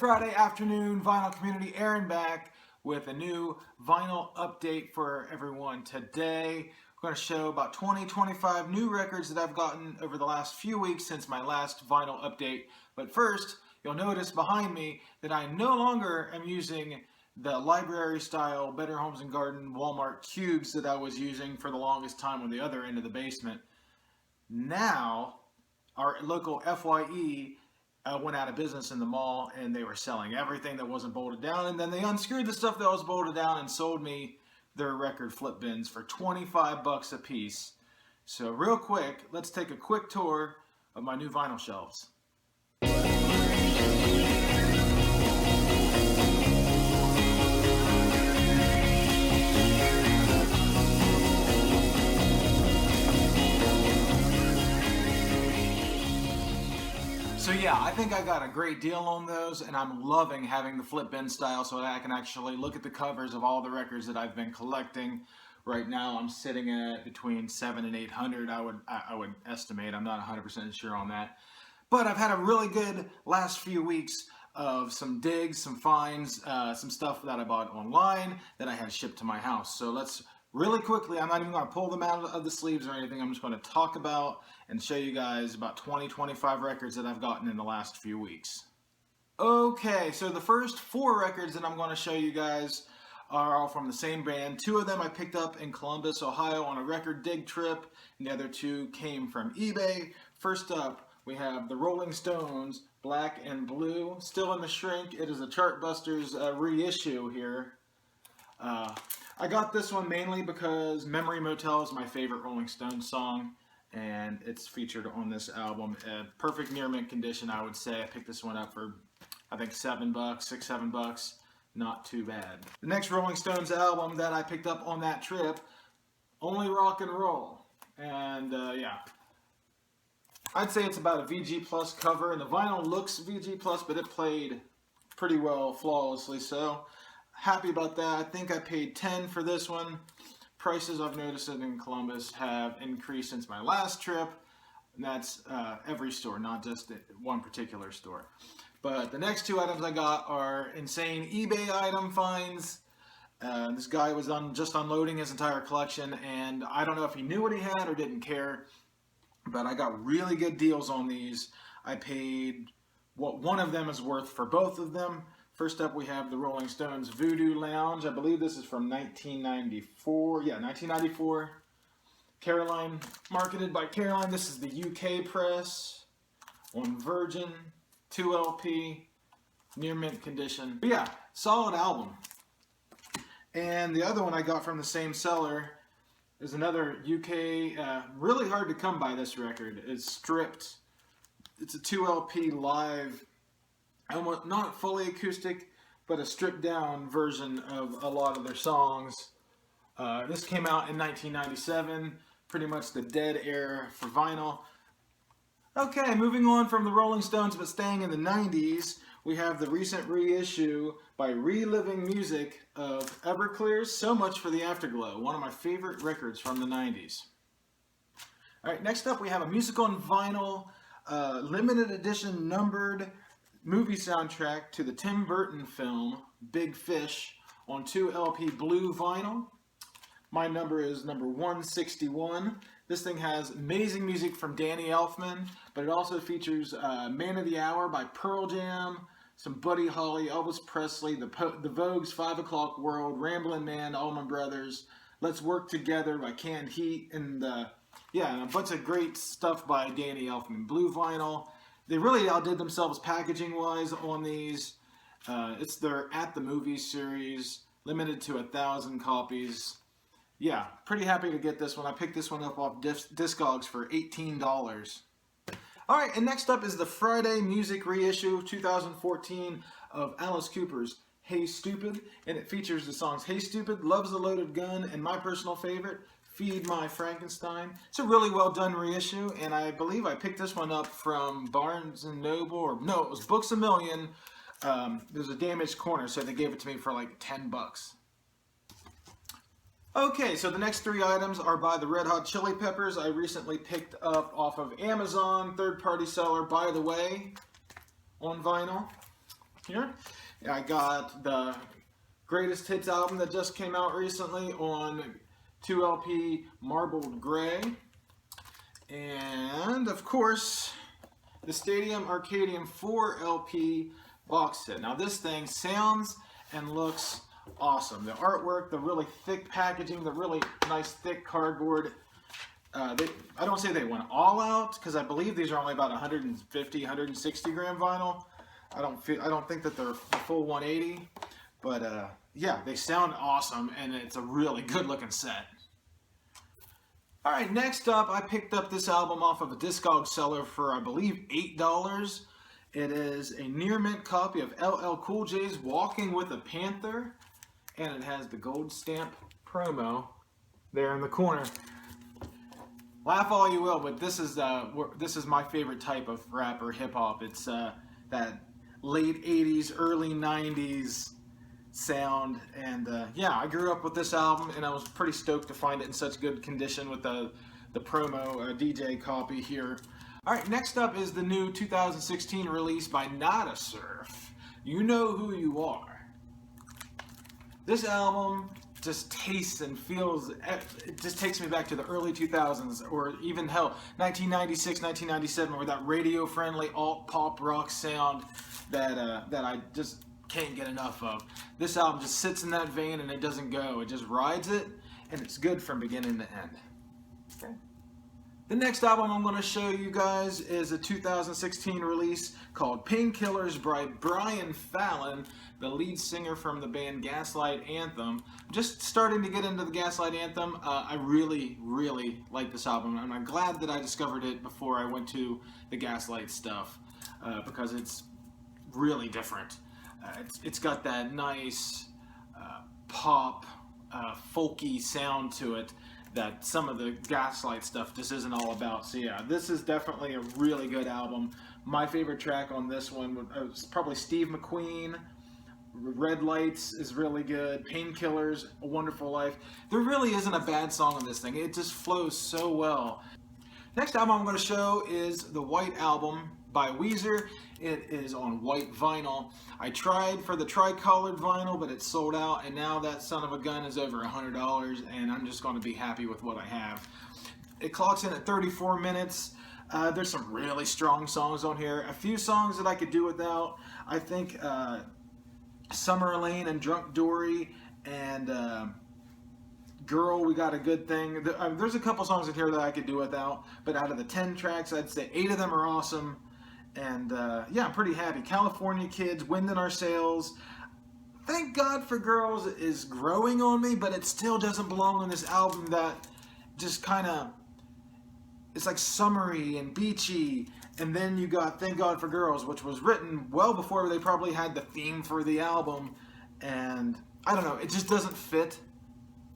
Friday afternoon, vinyl community. Aaron back with a new vinyl update for everyone. Today, we're going to show about 20-25 new records that I've gotten over the last few weeks since my last vinyl update. But first, you'll notice behind me that I no longer am using the library style Better Homes and Garden Walmart cubes that I was using for the longest time on the other end of the basement. Now, our local FYE went out of business in the mall, and they were selling everything that wasn't bolted down, and then they unscrewed the stuff that was bolted down and sold me their record flip bins for 25 bucks a piece. So real quick, let's take a quick tour of my new vinyl shelves. So yeah, I think I got a great deal on those, and I'm loving having the flip bin style so that I can actually look at the covers of all the records that I've been collecting. Right now I'm sitting at between 700 and 800, I would estimate. I'm not 100% sure on that. But I've had a really good last few weeks of some digs, some finds, some stuff that I bought online that I had shipped to my house. So let's really quickly, I'm not even going to pull them out of the sleeves or anything. I'm just going to talk about and show you guys about 20-25 records that I've gotten in the last few weeks. Okay, so the first 4 records that I'm going to show you guys are all from the same band. 2 of them I picked up in Columbus, Ohio on a record dig trip, and the other 2 came from eBay. First up, we have the Rolling Stones, Black and Blue, still in the shrink. It is a Chartbusters reissue here. I got this one mainly because Memory Motel is my favorite Rolling Stones song, and it's featured on this album. Perfect near mint condition, I would say. I picked this one up for, I think, $7, $6, $7. Not too bad. The next Rolling Stones album that I picked up on that trip, Only Rock and Roll. And yeah, I'd say it's about a VG Plus cover, and the vinyl looks VG Plus, but it played pretty well, flawlessly so. Happy about that. I think I paid $10 for this one. Prices, I've noticed it in Columbus, have increased since my last trip. And that's every store, not just one particular store. But the next 2 items I got are insane eBay item finds. This guy was just unloading his entire collection, and I don't know if he knew what he had or didn't care, but I got really good deals on these. I paid what one of them is worth for both of them. First up, we have the Rolling Stones Voodoo Lounge. I believe this is from 1994. Yeah, 1994. Caroline, marketed by Caroline. This is the UK press on Virgin, 2 LP, near mint condition. But yeah, solid album. And the other one I got from the same seller is another UK, really hard to come by this record. It's stripped. It's a 2 LP live, almost not fully acoustic, but a stripped down version of a lot of their songs. This came out in 1997, pretty much the dead era for vinyl. Okay, moving on from the Rolling Stones, but staying in the 90s, we have the recent reissue by Reliving Music of Everclear's So Much for the Afterglow, one of my favorite records from the 90s. Alright, next up we have a music on vinyl, limited edition numbered movie soundtrack to the Tim Burton film Big Fish on 2 LP blue vinyl. My number is number 161. This thing has amazing music from Danny Elfman, but it also features Man of the Hour by Pearl Jam, some Buddy Holly, Elvis Presley, the Vogue's 5 O'Clock World, Ramblin' Man, Allman Brothers, Let's Work Together by Canned Heat, and yeah, and a bunch of great stuff by Danny Elfman. Blue vinyl. They really outdid themselves packaging-wise on these. It's their At the Movies series, limited to 1,000 copies. Yeah, pretty happy to get this one. I picked this one up off Discogs for $18. Alright, and next up is the Friday Music reissue 2014 of Alice Cooper's Hey Stupid, and it features the songs Hey Stupid, Love's a Loaded Gun, and my personal favorite, Feed My Frankenstein. It's a really well done reissue, and I believe I picked this one up from Barnes & Noble, or no, it was Books A Million. There's a damaged corner, so they gave it to me for like $10. Okay, so the next 3 items are by the Red Hot Chili Peppers. I recently picked up off of Amazon, third-party seller, By the Way, on vinyl. here. I got the Greatest Hits album that just came out recently on 2LP Marbled Gray. And of course, the Stadium Arcadium 4LP box set. Now this thing sounds and looks awesome. The artwork, the really thick packaging, the really nice thick cardboard. I don't say they went all out because I believe these are only about 150, 160 gram vinyl. I don't think that they're the full 180, but yeah, they sound awesome and it's a really good looking set. All right, next up, I picked up this album off of a Discog seller for, I believe, $8. It is a near mint copy of LL Cool J's Walking with a Panther, and it has the gold stamp promo there in the corner. Laugh all you will, but this is my favorite type of rap or hip hop. It's that late 80s, early 90s sound, and yeah, I grew up with this album and I was pretty stoked to find it in such good condition with the promo DJ copy here. Alright, next up is the new 2016 release by Nada Surf, You Know Who You Are. This album just tastes and feels, it just takes me back to the early 2000s, or even hell, 1996, 1997, where that radio-friendly alt-pop rock sound that I just can't get enough of. This album just sits in that vein and it doesn't go. It just rides it, and it's good from beginning to end. Okay. The next album I'm going to show you guys is a 2016 release called Painkillers by Brian Fallon, the lead singer from the band Gaslight Anthem. I'm just starting to get into the Gaslight Anthem. I really, really like this album, and I'm glad that I discovered it before I went to the Gaslight stuff, because it's really different. It's got that nice pop, folky sound to it that some of the Gaslight stuff just isn't all about. So yeah, this is definitely a really good album. My favorite track on this one was probably Steve McQueen. Red Lights is really good. Painkillers, A Wonderful Life. There really isn't a bad song on this thing. It just flows so well. Next album I'm going to show is the White Album by Weezer. It is on white vinyl. I tried for the tricolored vinyl, but it's sold out, and now that son of a gun is over $100, and I'm just going to be happy with what I have. It clocks in at 34 minutes. There's some really strong songs on here. A few songs that I could do without. I think Summer Lane and Drunk Dory and Girl, We Got a Good Thing. There's a couple songs in here that I could do without, but out of the 10 tracks, I'd say 8 of them are awesome. And yeah, I'm pretty happy. California Kids, Wind in Our Sails. Thank God for Girls is growing on me, but it still doesn't belong on this album that just kind of, it's like summery and beachy. And then you got Thank God for Girls, which was written well before they probably had the theme for the album. And I don't know, it just doesn't fit.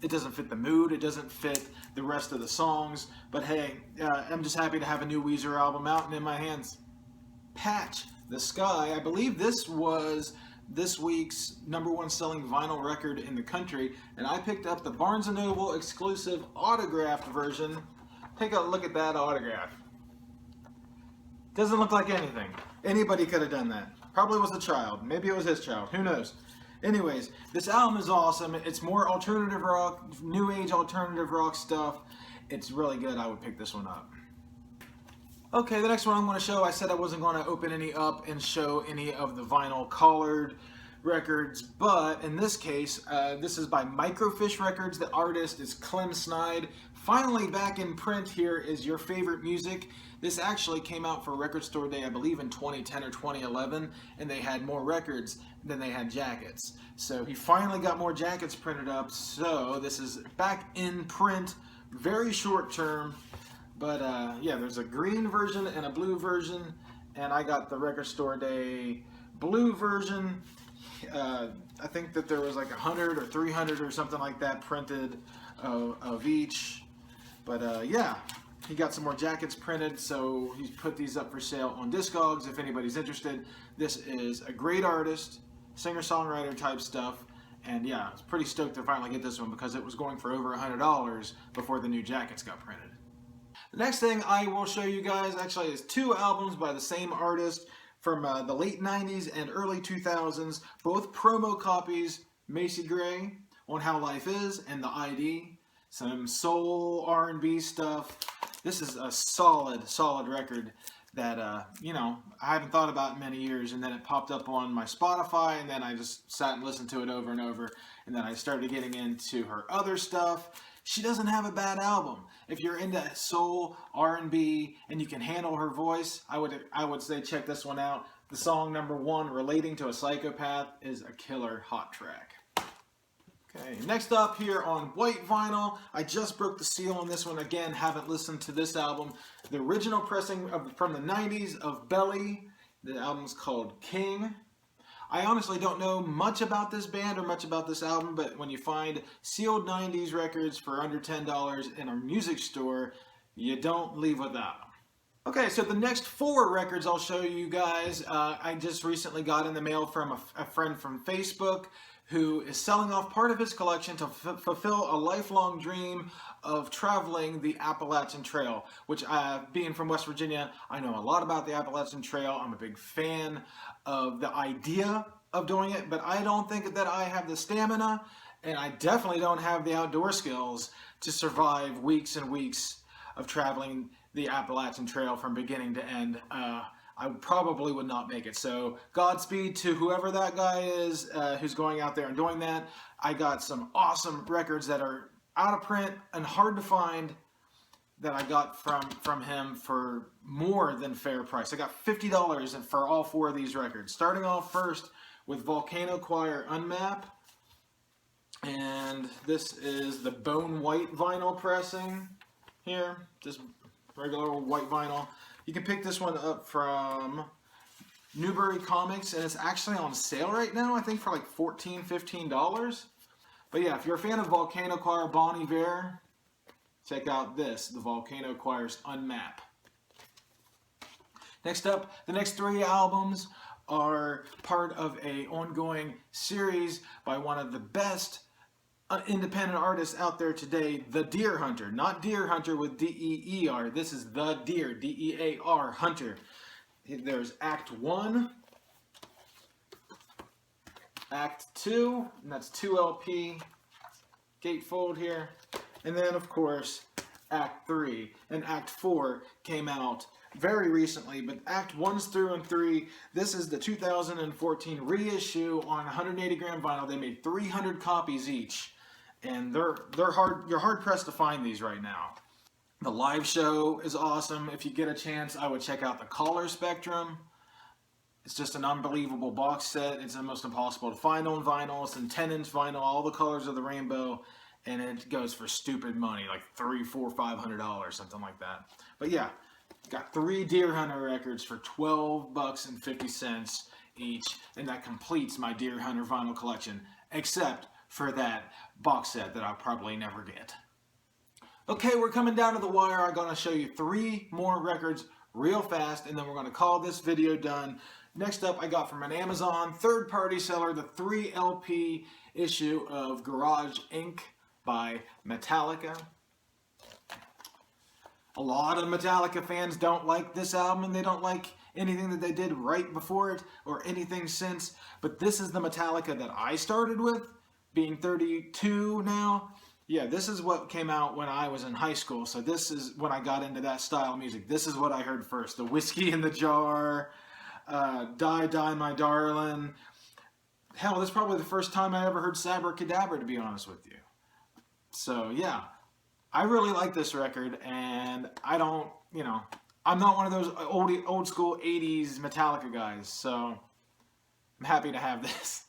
It doesn't fit the mood. It doesn't fit the rest of the songs. But hey, I'm just happy to have a new Weezer album out and in my hands. Patch the Sky. I believe this was this week's #1 selling vinyl record in the country, and I picked up the Barnes & Noble exclusive autographed version. Take a look at that autograph. Doesn't look like anything. Anybody could have done that. Probably was a child. Maybe it was his child. Who knows? Anyways, this album is awesome. It's more alternative rock, new age alternative rock stuff. It's really good. I would pick this one up. Okay, the next one I'm going to show, I said I wasn't going to open any up and show any of the vinyl collared records, but in this case, this is by Microfiche Records. The artist is Clem Snide. Finally back in print here is Your Favorite Music. This actually came out for Record Store Day, I believe in 2010 or 2011, and they had more records than they had jackets. So he finally got more jackets printed up, so this is back in print, very short term. But yeah, there's a green version and a blue version, and I got the Record Store Day blue version. I think that there was like 100 or 300 or something like that printed of each. But yeah, he got some more jackets printed, so he's put these up for sale on Discogs if anybody's interested. This is a great artist, singer-songwriter type stuff, and yeah, I was pretty stoked to finally get this one because it was going for over $100 before the new jackets got printed. The next thing I will show you guys actually is 2 albums by the same artist from the late 90s and early 2000s, both promo copies, Macy Gray, On How Life Is, and The ID. Some soul, R&B stuff. This is a solid record that, you know, I haven't thought about in many years, and then it popped up on my Spotify, and then I just sat and listened to it over and over, and then I started getting into her other stuff. She doesn't have a bad album. If you're into soul, R&B, and you can handle her voice, I would say check this one out. The song number 1, Relating to a Psychopath, is a killer hot track. Okay, next up here on white vinyl, I just broke the seal on this one. Again, haven't listened to this album. The original pressing from the 90s of Belly. The album's called King. I honestly don't know much about this band or much about this album, but when you find sealed 90s records for under $10 in a music store, you don't leave without them. Okay, so the next 4 records I'll show you guys, I just recently got in the mail from a friend from Facebook who is selling off part of his collection to fulfill a lifelong dream of traveling the Appalachian Trail, which, being from West Virginia, I know a lot about the Appalachian Trail. I'm a big fan of the idea of doing it, but I don't think that I have the stamina, and I definitely don't have the outdoor skills to survive weeks and weeks of traveling the Appalachian Trail from beginning to end. I probably would not make it. So Godspeed to whoever that guy is who's going out there and doing that. I got some awesome records that are out of print and hard to find that I got from him for more than fair price. I got $50 for all 4 of these records. Starting off first with Volcano Choir Unmap. And this is the bone white vinyl pressing here. Just regular old white vinyl. You can pick this one up from Newbury Comics, and it's actually on sale right now, I think for like $14, $15. But yeah, if you're a fan of Volcano Choir Bon Iver, check out this, the Volcano Choir's Unmap. Next up, the next 3 albums are part of an ongoing series by one of the best independent artists out there today, The Deer Hunter. Not Deer Hunter with D-E-E-R. This is The Deer, D-E-A-R, Hunter. There's Act 1, Act 2, and that's 2 LP gatefold here. And then, of course, Act 3. And Act 4 came out very recently, but Act 1's through and 3, this is the 2014 reissue on 180 gram vinyl. They made 300 copies each. And you're hard pressed to find these right now. The live show is awesome. If you get a chance, I would check out the Color Spectrum. It's just an unbelievable box set. It's almost impossible to find on vinyl. It's in 10-inch vinyl, all the colors of the rainbow, and it goes for stupid money, like $300, $400, $500, something like that. But yeah, got 3 Deer Hunter records for $12.50 each, and that completes my Deer Hunter vinyl collection, except for that box set that I'll probably never get. Okay, we're coming down to the wire. I'm going to show you 3 more records real fast, and then we're going to call this video done. Next up, I got from an Amazon third-party seller the 3 LP issue of Garage Inc. by Metallica. A lot of Metallica fans don't like this album, and they don't like anything that they did right before it or anything since, but this is the Metallica that I started with. Being 32 now, yeah, this is what came out when I was in high school. So this is when I got into that style of music. This is what I heard first. The Whiskey in the Jar, Die, Die, My Darling. Hell, this is probably the first time I ever heard Sabra Cadabra, to be honest with you. So yeah, I really like this record, and I don't, you know, I'm not one of those old school 80s Metallica guys, so I'm happy to have this.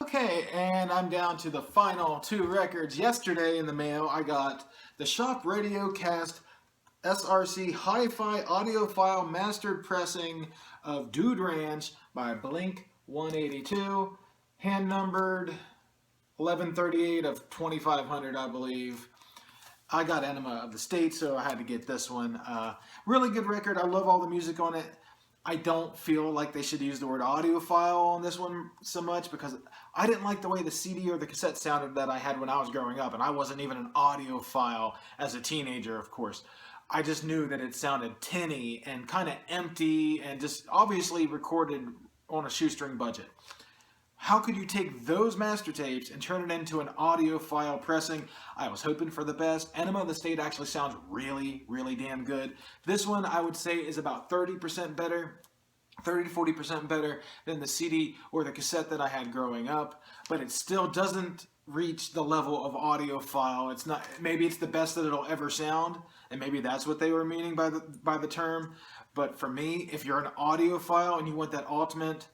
Okay, and I'm down to the final 2 records. Yesterday in the mail, I got the Shop Radio Cast SRC Hi-Fi Audiophile Mastered Pressing of Dude Ranch by Blink 182, hand numbered 1138 of 2500, I believe. I got Enema of the State, so I had to get this one. Really good record. I love all the music on it. I don't feel like they should use the word audiophile on this one so much because I didn't like the way the CD or the cassette sounded that I had when I was growing up, and I wasn't even an audiophile as a teenager, of course. I just knew that it sounded tinny and kind of empty and just obviously recorded on a shoestring budget. How could you take those master tapes and turn it into an audiophile pressing? I was hoping for the best. Enema of the State actually sounds really, really damn good. This one I would say is about 30% better, 30 to 40% better than the CD or the cassette that I had growing up, but it still doesn't reach the level of audiophile. It's not, maybe it's the best that it'll ever sound, and maybe that's what they were meaning by the term. But for me, if you're an audiophile and you want that ultimate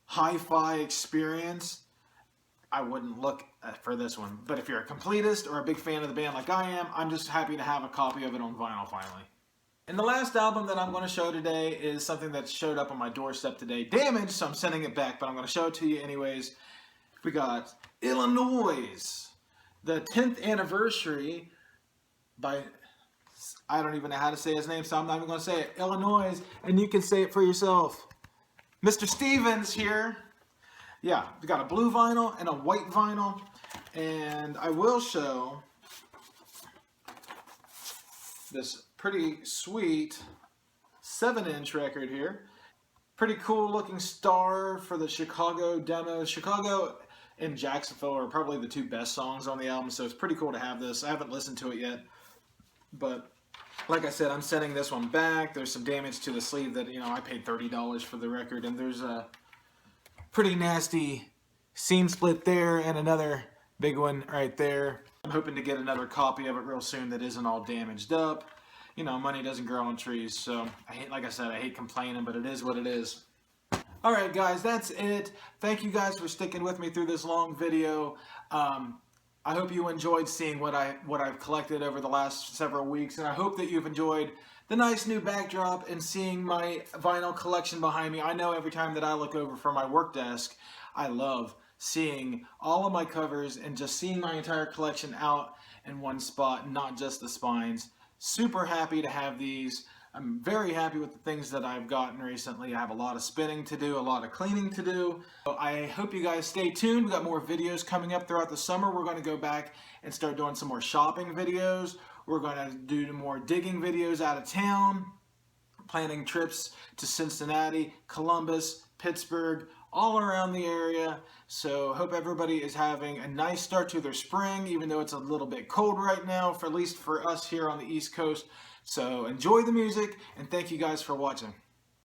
hi-fi experience, I wouldn't look for this one. But if you're a completist or a big fan of the band like I am, I'm just happy to have a copy of it on vinyl finally. And the last album that I'm going to show today is something that showed up on my doorstep today. Damaged, so I'm sending it back, but I'm going to show it to you anyways. We got Illinois, the 10th anniversary by, I don't even know how to say his name, so I'm not even going to say it. Illinois, and you can say it for yourself. Mr. Stevens here. Yeah, we got a blue vinyl and a white vinyl, and I will show this pretty sweet 7-inch record here. Pretty cool looking star for the Chicago demo. Chicago and Jacksonville are probably the two best songs on the album, so it's pretty cool to have this. I haven't listened to it yet, but like I said, I'm sending this one back. There's some damage to the sleeve that, you know, I paid $30 for the record, and there's a pretty nasty seam split there and another big one right there. I'm hoping to get another copy of it real soon that isn't all damaged up. You know, money doesn't grow on trees, so like I said, I hate complaining, but it is what it is. Alright guys, that's it. Thank you guys for sticking with me through this long video. I hope you enjoyed seeing what I've collected over the last several weeks, and I hope that you've enjoyed the nice new backdrop and seeing my vinyl collection behind me. I know every time that I look over from my work desk, I love seeing all of my covers and just seeing my entire collection out in one spot, not just the spines. Super happy to have these. I'm very happy with the things that I've gotten recently. I have a lot of spinning to do, a lot of cleaning to do. So I hope you guys stay tuned. We've got more videos coming up throughout the summer. We're going to go back and start doing some more shopping videos. We're going to do more digging videos out of town, planning trips to Cincinnati, Columbus, Pittsburgh, all around the area. So hope everybody is having a nice start to their spring, even though it's a little bit cold right now, for at least for us here on the East Coast. So enjoy the music, and thank you guys for watching.